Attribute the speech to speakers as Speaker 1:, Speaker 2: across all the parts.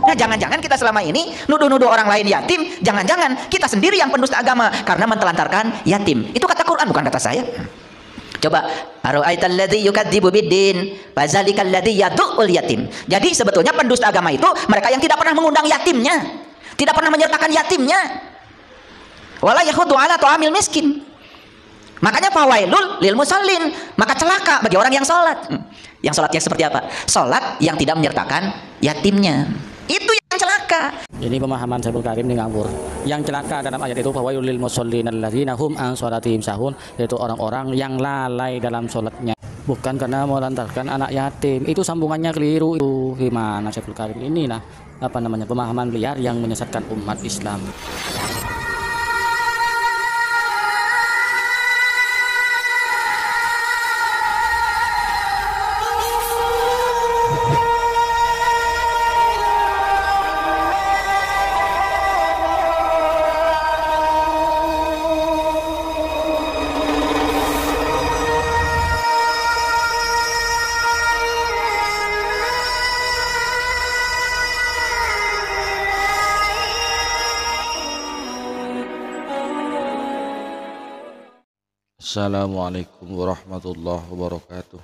Speaker 1: Nah, jangan-jangan kita selama ini nuduh-nuduh orang lain yatim, jangan-jangan kita sendiri yang pendusta agama karena mentelantarkan yatim. Itu kata Quran, bukan kata saya. Coba, ara'aital ladzi yukadzibu biddin, fazalikal ladzi yad'ul yatim. Jadi sebetulnya pendusta agama itu mereka yang tidak pernah mengundang yatimnya, tidak pernah menyertakan yatimnya. Wala yakhuddu ala ta'amil miskin. Makanya fawailul lil musallin, maka celaka bagi orang yang sholat. Yang sholatnya seperti apa? Sholat yang tidak menyertakan yatimnya. Itu yang celaka.
Speaker 2: Ini pemahaman Syekhul Karim di ngawur. Yang celaka dalam ayat itu fawailul lil musallin alladzina hum an sholatihim sahun, yaitu orang-orang yang lalai dalam sholatnya. Bukan karena melantarkan anak yatim. Itu sambungannya keliru. Itu gimana Syekhul Karim ini lah pemahaman liar yang menyesatkan umat Islam.
Speaker 3: Assalamualaikum warahmatullahi wabarakatuh.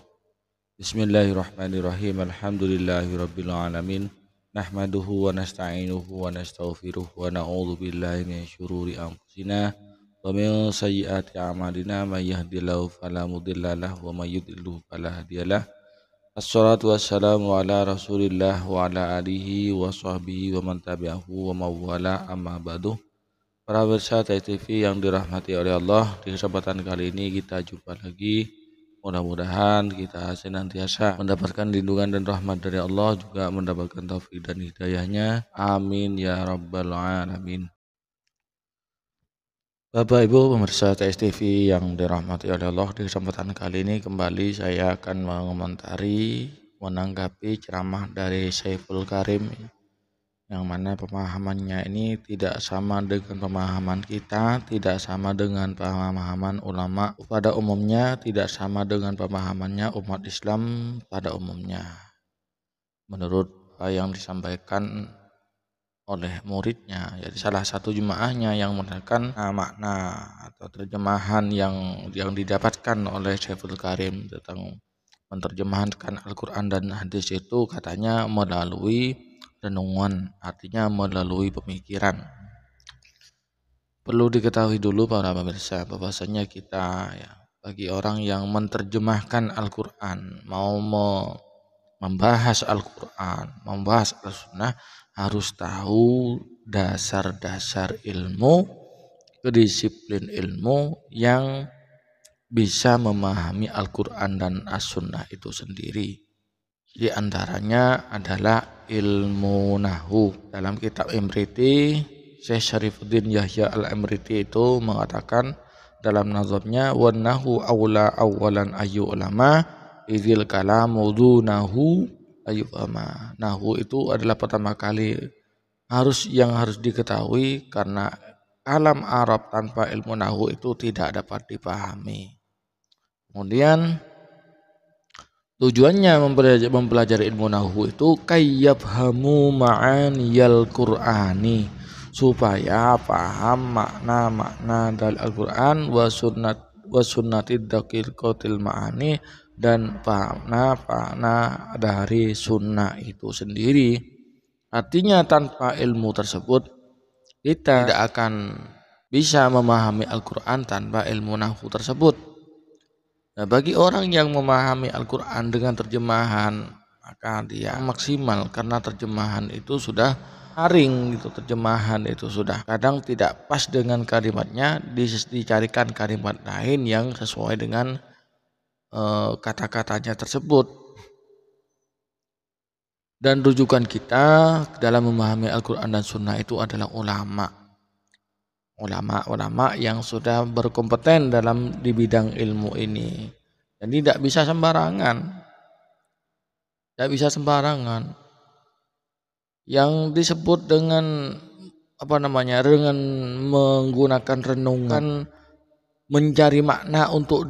Speaker 3: Bismillahirrahmanirrahim. Alhamdulillahirabbil alamin. Nahmaduhu wa nasta'inuhu wa nastaghfiruh wa na'udzu billahi min syururi anfusina wa min sayyiati a'malina. May yahdihillahu fala mudhillalah wa may yudhlil fala hadiyalah. Assalatu wassalamu ala Rasulillah wa ala alihi wa sahbihi wa man tabi'ahu wa mawala, amma ba'du. Para pemirsa TV yang dirahmati oleh Allah, di kesempatan kali ini kita jumpa lagi. Mudah-mudahan kita senantiasa mendapatkan lindungan dan rahmat dari Allah, juga mendapatkan taufik dan hidayahnya. Amin ya rabbal alamin. Bapak Ibu pemirsa TV yang dirahmati oleh Allah, di kesempatan kali ini kembali saya akan mengomentari, menanggapi ceramah dari Syekhul Karim, yang mana pemahamannya ini tidak sama dengan pemahaman kita, tidak sama dengan pemahaman ulama pada umumnya, tidak sama dengan pemahamannya umat Islam pada umumnya. Menurut yang disampaikan oleh muridnya, jadi salah satu jemaahnya yang menerangkan makna atau terjemahan yang didapatkan oleh Syekhul Karim tentang menerjemahkan Al-Quran dan hadis itu, katanya melalui renungan, artinya melalui pemikiran. Perlu diketahui dulu para pemirsa bahwasanya kita bagi orang yang menerjemahkan Al-Quran, mau membahas Al-Quran, membahas Al-Sunnah, harus tahu dasar-dasar ilmu, kedisiplin ilmu yang bisa memahami Al-Quran dan As-Sunnah itu sendiri. Di antaranya adalah ilmu nahwu. Dalam kitab Imriti, Syekh Syarifuddin Yahya Al-Imriti itu mengatakan dalam nazamnya, wan nahwu awla awalan ayu ulama idzil kalamu dunahu ayu ulama. Nahwu itu adalah pertama kali harus diketahui, karena kalam Arab tanpa ilmu nahwu itu tidak dapat dipahami. Kemudian tujuannya mempelajari ilmu nahwu itu kayyabhamu ma'aniyal Qur'ani, supaya paham makna-makna dari Al-Qur'an wa sunnatid daqiqatil ma'ani, dan makna dari sunnah itu sendiri. Artinya tanpa ilmu tersebut kita tidak akan bisa memahami Al-Qur'an tanpa ilmu nahwu tersebut. Nah, bagi orang yang memahami Al-Quran dengan terjemahan, maka dia maksimal, karena terjemahan itu sudah haring gitu, terjemahan itu sudah kadang tidak pas dengan kalimatnya, dicarikan kalimat lain yang sesuai dengan kata-katanya tersebut. Dan rujukan kita dalam memahami Al-Quran dan Sunnah itu adalah ulama yang sudah berkompeten di bidang ilmu ini. Jadi tidak bisa sembarangan. Yang disebut dengan dengan menggunakan renungan, mencari makna untuk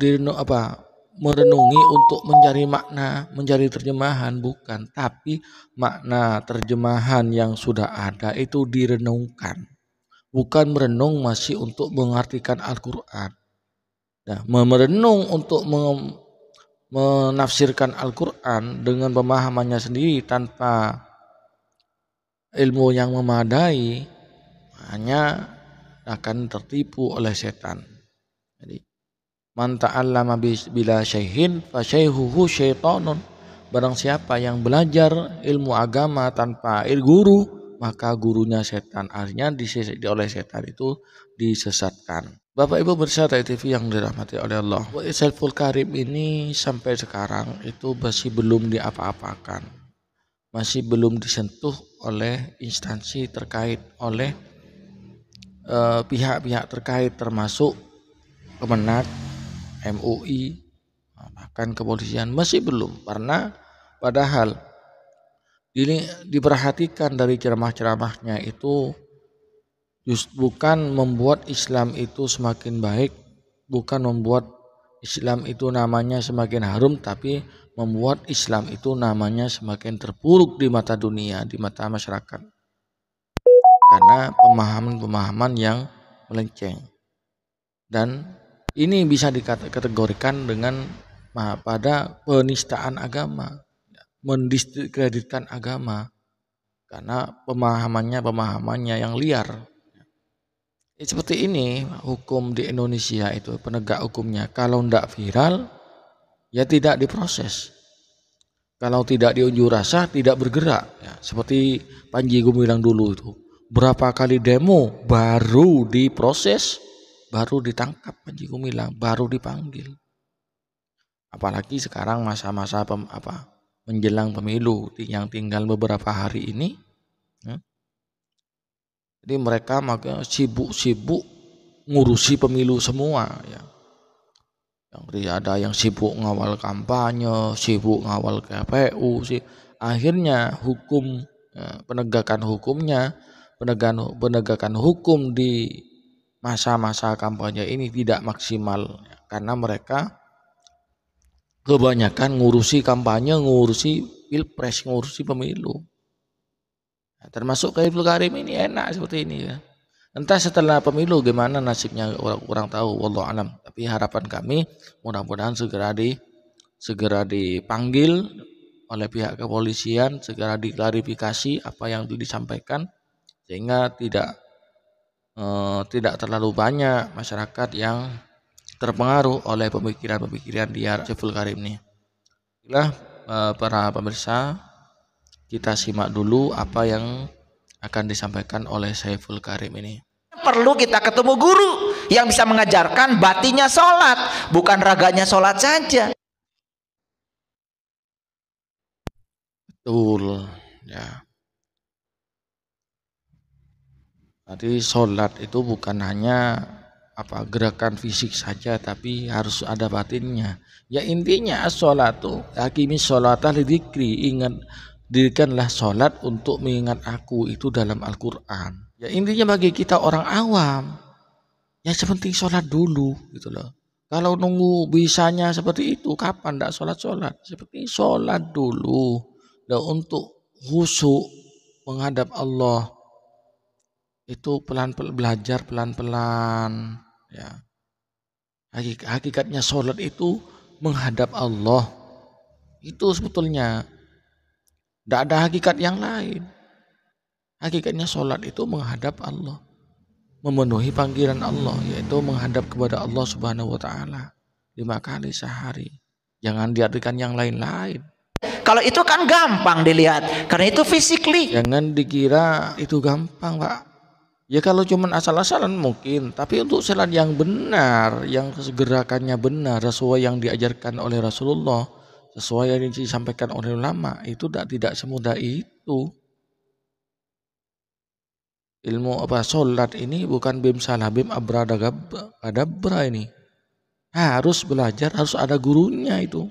Speaker 3: merenungi untuk mencari makna, mencari terjemahan, bukan. Tapi makna terjemahan yang sudah ada itu direnungkan. Bukan merenung masih untuk mengartikan Al-Quran. Nah, merenung untuk menafsirkan Al-Quran dengan pemahamannya sendiri tanpa ilmu yang memadai, hanya akan tertipu oleh setan. Jadi, man ta'allama bila syaihin fa syaihuhu syaitanun. Barang siapa yang belajar ilmu agama tanpa guru, maka gurunya setan. Artinya oleh setan itu disesatkan. Bapak Ibu pemirsa TV yang dirahmati oleh Allah, Saiful Karim ini sampai sekarang itu masih belum diapa-apakan, masih belum disentuh oleh instansi terkait, oleh pihak-pihak terkait, termasuk Kemenak, MUI, bahkan kepolisian, masih belum. Karena padahal ini diperhatikan dari ceramah-ceramahnya itu bukan membuat Islam itu semakin baik, bukan membuat Islam itu namanya semakin harum, tapi membuat Islam itu namanya semakin terpuruk di mata dunia, di mata masyarakat. Karena pemahaman-pemahaman yang melenceng. Dan ini bisa dikategorikan dengan pada penistaan agama, mendiskreditkan agama, karena pemahamannya yang liar. Seperti ini hukum di Indonesia itu, penegak hukumnya kalau tidak viral ya tidak diproses, kalau tidak diunjuk rasa tidak bergerak ya. Seperti Panji Gumilang dulu itu, berapa kali demo baru diproses, baru ditangkap Panji Gumilang, baru dipanggil. Apalagi sekarang masa-masa menjelang pemilu yang tinggal beberapa hari ini. Jadi mereka sibuk-sibuk ngurusi pemilu semua ya. Yang ada yang sibuk ngawal kampanye, sibuk ngawal KPU sih. Akhirnya hukum penegakan hukum di masa-masa kampanye ini tidak maksimal ya, karena mereka kebanyakan ngurusi kampanye, ngurusi pilpres, ngurusi pemilu. Termasuk Saiful Karim ini enak seperti ini ya. Entah setelah pemilu gimana nasibnya orang tahu, wallahu alam. Tapi harapan kami mudah-mudahan segera dipanggil oleh pihak kepolisian, segera diklarifikasi apa yang disampaikan, sehingga tidak terlalu banyak masyarakat yang terpengaruh oleh pemikiran-pemikiran dia Saiful Karim ini. Inilah para pemirsa, kita simak dulu apa yang akan disampaikan oleh Saiful Karim ini.
Speaker 1: Perlu kita ketemu guru yang bisa mengajarkan batinnya sholat, bukan raganya sholat saja.
Speaker 3: Betul ya. Tadi sholat itu bukan hanya gerakan fisik saja, tapi harus ada batinnya. Ya intinya sholatu hakimis sholata lidzikri, dirikanlah sholat untuk mengingat aku, itu dalam Al-Quran. Ya intinya bagi kita orang awam, ya sepenting sholat dulu gitu loh. Kalau nunggu bisanya seperti itu, kapan tidak sholat? Seperti sholat dulu. Dan untuk khusyuk menghadap Allah itu belajar pelan-pelan ya. Hakikatnya sholat itu menghadap Allah. Itu sebetulnya tidak ada hakikat yang lain. Hakikatnya sholat itu menghadap Allah, memenuhi panggilan Allah, yaitu menghadap kepada Allah Subhanahu wa Ta'ala 5 kali sehari. Jangan diartikan yang lain-lain.
Speaker 1: Kalau itu kan gampang dilihat, karena itu physically.
Speaker 3: Jangan dikira itu gampang, Pak. Ya kalau cuma asal-asalan mungkin, tapi untuk sholat yang benar, yang gerakannya benar, sesuai yang diajarkan oleh Rasulullah, sesuai yang disampaikan oleh ulama, itu tidak semudah itu. Ilmu sholat ini bukan bim salah bim abradabra ini. Harus belajar, harus ada gurunya itu.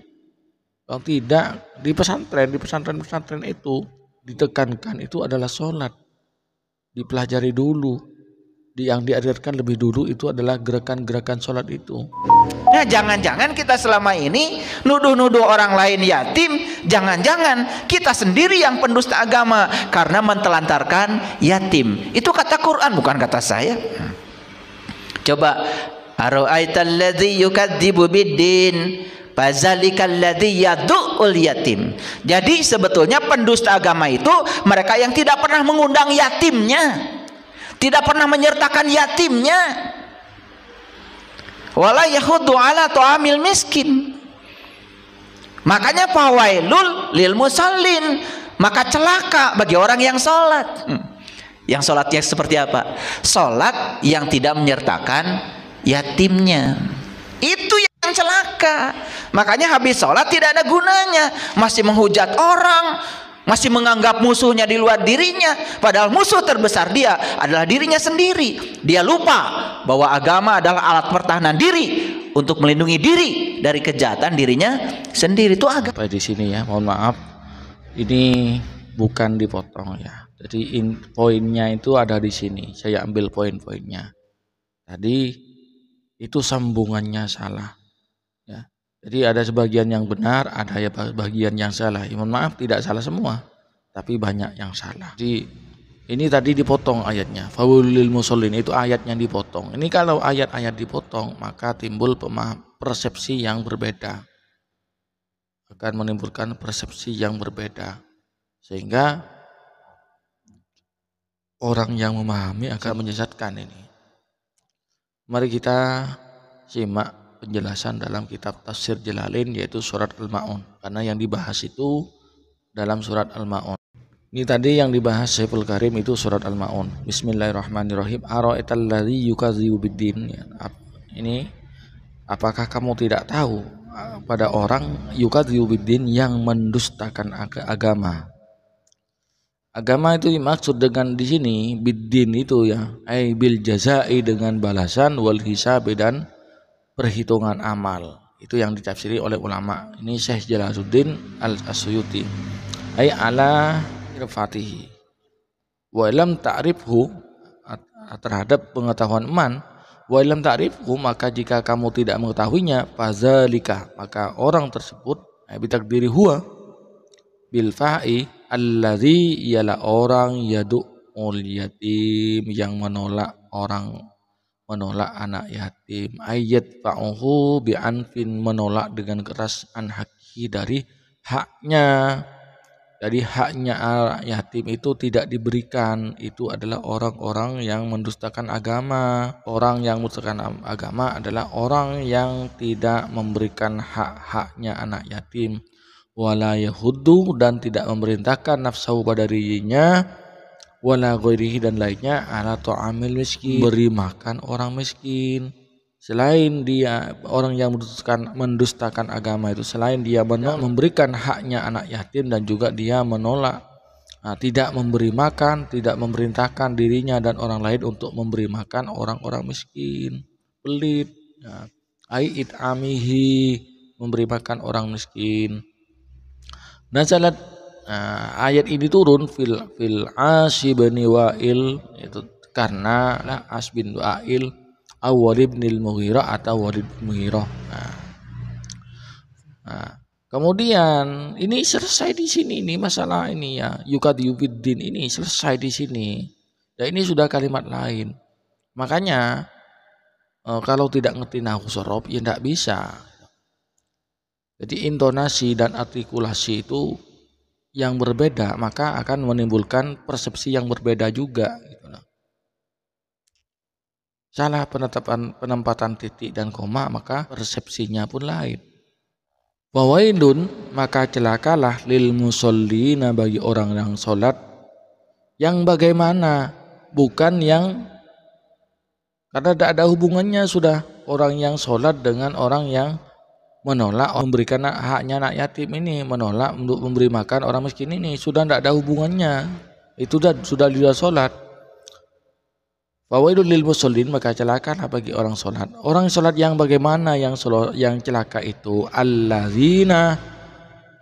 Speaker 3: Kalau tidak, di pesantren itu ditekankan itu adalah sholat. Dipelajari dulu. Yang diajarkan lebih dulu itu adalah gerakan-gerakan sholat itu.
Speaker 1: Nah Nah, jangan-jangan kita selama ini nuduh-nuduh orang lain yatim, jangan-jangan kita sendiri yang pendusta agama karena mentelantarkan yatim. Itu kata Quran, bukan kata saya. Coba, ara'aital ladzi yukadzibu biddin fazalikal ladzi yad'ul yatim. Jadi sebetulnya pendusta agama itu mereka yang tidak pernah mengundang yatimnya, tidak pernah menyertakan yatimnya. Wala yahuddu ala ta'amil miskin. Makanya fawailul lil musallin, maka celaka bagi orang yang sholat. Yang sholatnya seperti apa? Sholat yang tidak menyertakan yatimnya, itu yang celaka. Makanya habis sholat tidak ada gunanya, masih menghujat orang, masih menganggap musuhnya di luar dirinya, padahal musuh terbesar dia adalah dirinya sendiri. Dia lupa bahwa agama adalah alat pertahanan diri untuk melindungi diri dari kejahatan dirinya sendiri. Itu agama.
Speaker 3: Sampai di sini ya, mohon maaf, ini bukan dipotong ya. Jadi poinnya itu ada di sini. Saya ambil poin-poinnya. Tadi itu sambungannya salah. Ya. Jadi ada sebagian yang benar, ada ya bagian yang salah. Ya, mohon maaf, tidak salah semua, tapi banyak yang salah. Jadi ini tadi dipotong ayatnya. Fawailul musallin, itu ayatnya dipotong. Ini kalau ayat-ayat dipotong, maka timbul persepsi yang berbeda. Akan menimbulkan persepsi yang berbeda. Sehingga orang yang memahami akan menyesatkan ini. Mari kita simak penjelasan dalam kitab Tafsir Jalalain, yaitu surat Al-Ma'un. Karena yang dibahas itu dalam surat Al-Ma'un. Ini tadi yang dibahas Syekhul Karim itu surat Al-Ma'un. Bismillahirrahmanirrahim. Ara'aital ladzi yukadzibu biddin. Ini, apakah kamu tidak tahu pada orang yukadzibu biddin yang mendustakan agama? Agama itu dimaksud dengan di sini biddin itu ya, ai bil jazai, dengan balasan, wal hisabi, dan perhitungan amal. Itu yang ditafsiri oleh ulama. Ini Syekh Jalaluddin Al-Asyuti. Ai ala irfatihi. Wa lam ta'rifhu, terhadap pengetahuan man, wa lam ta'rifhu, maka jika kamu tidak mengetahuinya, fazalika, maka orang tersebut bitakdiri huwa bil fa'i alladzi, ialah orang yad'ul yatim, yang menolak anak yatim. Ayat fa'uhu bi anfin, menolak dengan keras, an haqi, dari haknya. Jadi haknya anak yatim itu tidak diberikan. Itu adalah orang-orang yang mendustakan agama. Orang yang mendustakan agama adalah orang yang tidak memberikan hak-haknya anak yatim. Wala yahuddu, dan tidak memerintahkan nafsahu pada dirinya, wala ghairihi, dan lainnya, ala ta'amil miskin, beri makan orang miskin. Selain dia orang yang mendustakan agama itu, selain dia memberikan haknya anak yatim, dan juga dia menolak, tidak memberi makan, tidak memerintahkan dirinya dan orang lain untuk memberi makan orang-orang miskin, pelit. Ai it'amihi, memberi makan orang miskin. Nazalat, ayat ini turun fil As bin Wa'il, itu karena As bin Wa'il Walid bin Mughirah atau Walid bin Mughirah. Kemudian ini selesai di sini, ini masalah ini ya, yukadzibu biddin ini selesai di sini. Dan ini sudah kalimat lain. Makanya kalau tidak ngerti nahwu shorof ya tidak bisa. Jadi intonasi dan artikulasi itu yang berbeda, maka akan menimbulkan persepsi yang berbeda juga. Salah penempatan titik dan koma, maka persepsinya pun lain. Wawailun, maka celakalah, lil musallina, bagi orang yang sholat. Yang bagaimana? Bukan yang, karena tidak ada hubungannya sudah orang yang sholat dengan orang yang menolak memberikan haknya anak yatim ini, menolak untuk memberi makan orang miskin ini, sudah tidak ada hubungannya. Itu sudah dia sholat. Fawailul lil musallin, maka celakalah bagi orang sholat. Orang sholat yang bagaimana? Yang celaka itu alladzina,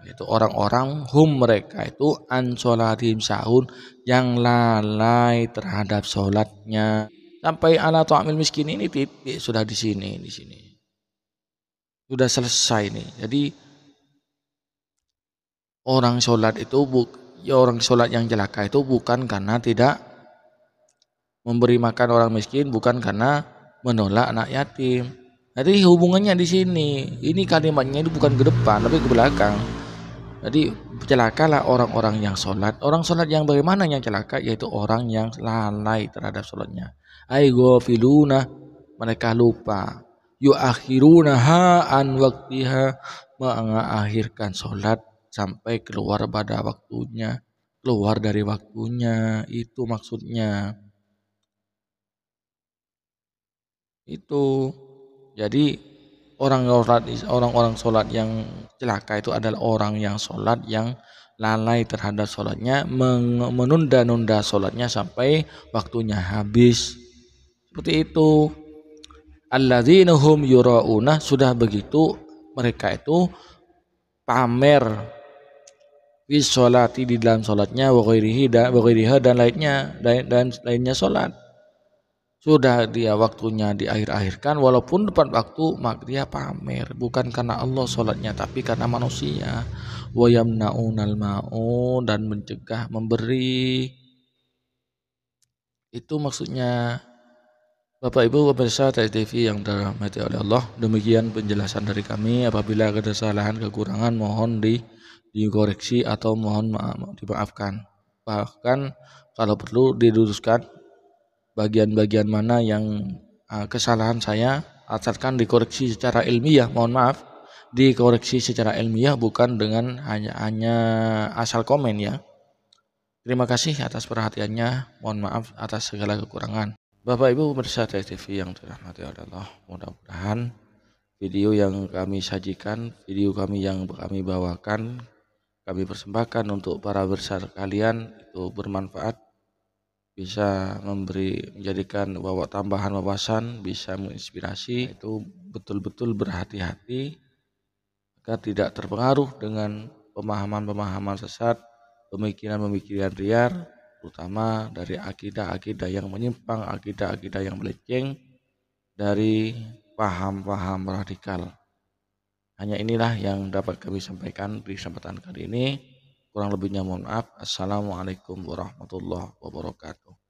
Speaker 3: itu orang-orang hum, mereka itu an sholatihim sahun, yang lalai terhadap sholatnya. Sampai ala ta'amil miskin ini titik sudah di sini. sudah selesai nih. Jadi orang sholat itu orang sholat yang celaka itu bukan karena tidak memberi makan orang miskin, bukan karena menolak anak yatim. Jadi hubungannya di sini. Ini kalimatnya itu bukan ke depan tapi ke belakang. Jadi celakalah orang-orang yang sholat. Orang sholat yang bagaimana yang celaka? Yaitu orang yang lalai terhadap sholatnya. Ay ghafiluna, mereka lupa. Yuakhirunaha an waktiha, mengakhirkan sholat sampai keluar pada waktunya, keluar dari waktunya. Itu maksudnya. Itu. Jadi orang-orang sholat yang celaka itu adalah orang yang sholat yang lalai terhadap sholatnya, menunda-nunda sholatnya sampai waktunya habis. Seperti itu. Alladzina hum yura'una, sudah begitu mereka itu pamer fi sholati, di dalam sholatnya, wa ghairiha dan lainnya sholat. Sudah dia waktunya di akhir-akhirkan, walaupun depan waktu, maka dia pamer. Bukan karena Allah sholatnya, tapi karena manusia. Wa yamna'unal ma'un, dan mencegah memberi. Itu maksudnya. Bapak Ibu pemirsa TV yang dirahmati oleh Allah, demikian penjelasan dari kami. Apabila ada kesalahan kekurangan mohon dikoreksi atau mohon dimaafkan. Bahkan kalau perlu diluruskan bagian-bagian mana yang kesalahan saya, asalkan dikoreksi secara ilmiah. Mohon maaf, dikoreksi secara ilmiah, bukan dengan hanya asal komen ya. Terima kasih atas perhatiannya. Mohon maaf atas segala kekurangan. Bapak Ibu pemirsa TV yang dirahmati oleh Allah, mudah-mudahan video yang kami sajikan, video kami yang kami bawakan, kami persembahkan untuk para besar kalian itu bermanfaat, bisa menjadikan tambahan wawasan, bisa menginspirasi. Itu betul-betul berhati-hati agar tidak terpengaruh dengan pemahaman-pemahaman sesat, pemikiran-pemikiran liar, terutama dari akidah-akidah yang menyimpang, akidah-akidah yang melenceng dari paham-paham radikal. Hanya inilah yang dapat kami sampaikan di kesempatan kali ini. Kurang lebihnya mohon maaf. Assalamualaikum warahmatullahi wabarakatuh.